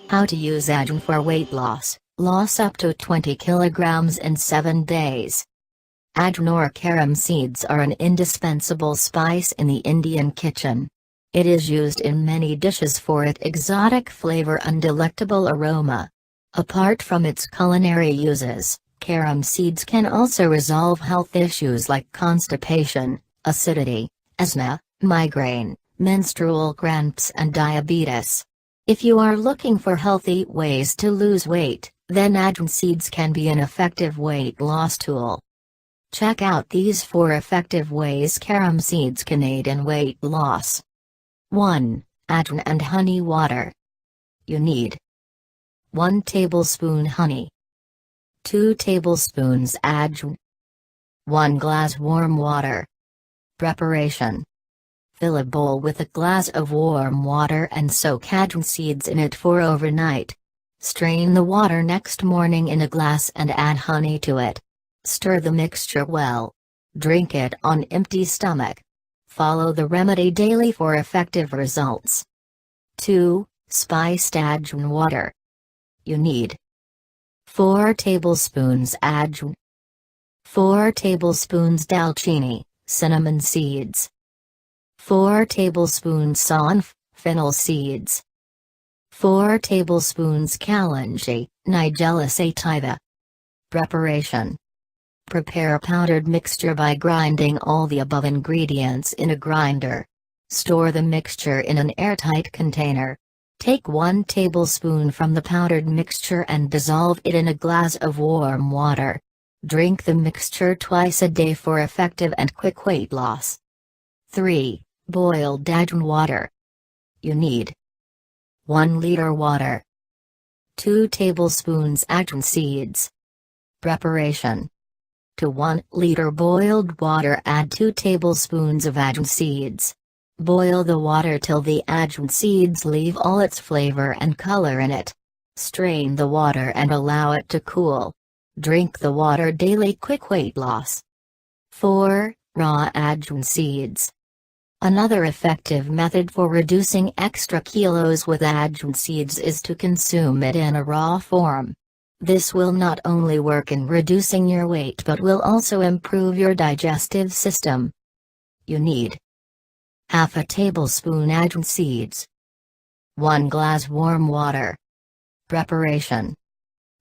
How to use Ajwain for weight loss. Loss up to 20 kilograms in 7 days. Ajwain or carom seeds are an indispensable spice in the Indian kitchen. It is used in many dishes for its exotic flavor and delectable aroma. Apart from its culinary uses, carom seeds can also resolve health issues like constipation, acidity, asthma, migraine, menstrual cramps and diabetes. If you are looking for healthy ways to lose weight, then Ajwain seeds can be an effective weight loss tool. Check out these 4 effective ways carom seeds can aid in weight loss. 1. Ajwain and honey water. You need 1 tablespoon honey, 2 tablespoons Ajwain, 1 glass warm water. Preparation: fill a bowl with a glass of warm water and soak Ajwain seeds in it for overnight. Strain the water next morning in a glass and add honey to it. Stir the mixture well. Drink it on empty stomach. Follow the remedy daily for effective results. 2. Spiced Ajwain water. You need 4 tablespoons Ajwain, 4 tablespoons dalchini, cinnamon seeds, 4 tablespoons saunf, fennel seeds, 4 tablespoons kalijiri, nigella sativa. Preparation: prepare a powdered mixture by grinding all the above ingredients in a grinder. Store the mixture in an airtight container. Take 1 tablespoon from the powdered mixture and dissolve it in a glass of warm water. Drink the mixture twice a day for effective and quick weight loss. 3. Boiled Ajwain water. You need 1 liter water, 2 tablespoons Ajwain seeds. Preparation: to 1 liter boiled water add 2 tablespoons of Ajwain seeds. Boil the water till the Ajwain seeds leave all its flavor and color in it. Strain the water and allow it to cool. Drink the water daily. Quick weight loss. 4. Raw Ajwain seeds. Another effective method for reducing extra kilos with Ajwain seeds is to consume it in a raw form. This will not only work in reducing your weight but will also improve your digestive system. You need half a tablespoon Ajwain seeds, 1 glass warm water. Preparation: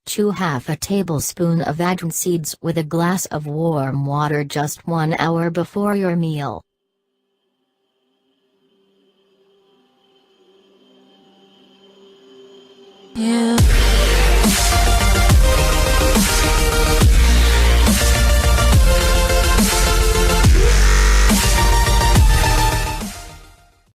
chew half a tablespoon of Ajwain seeds with a glass of warm water just 1 hour before your meal.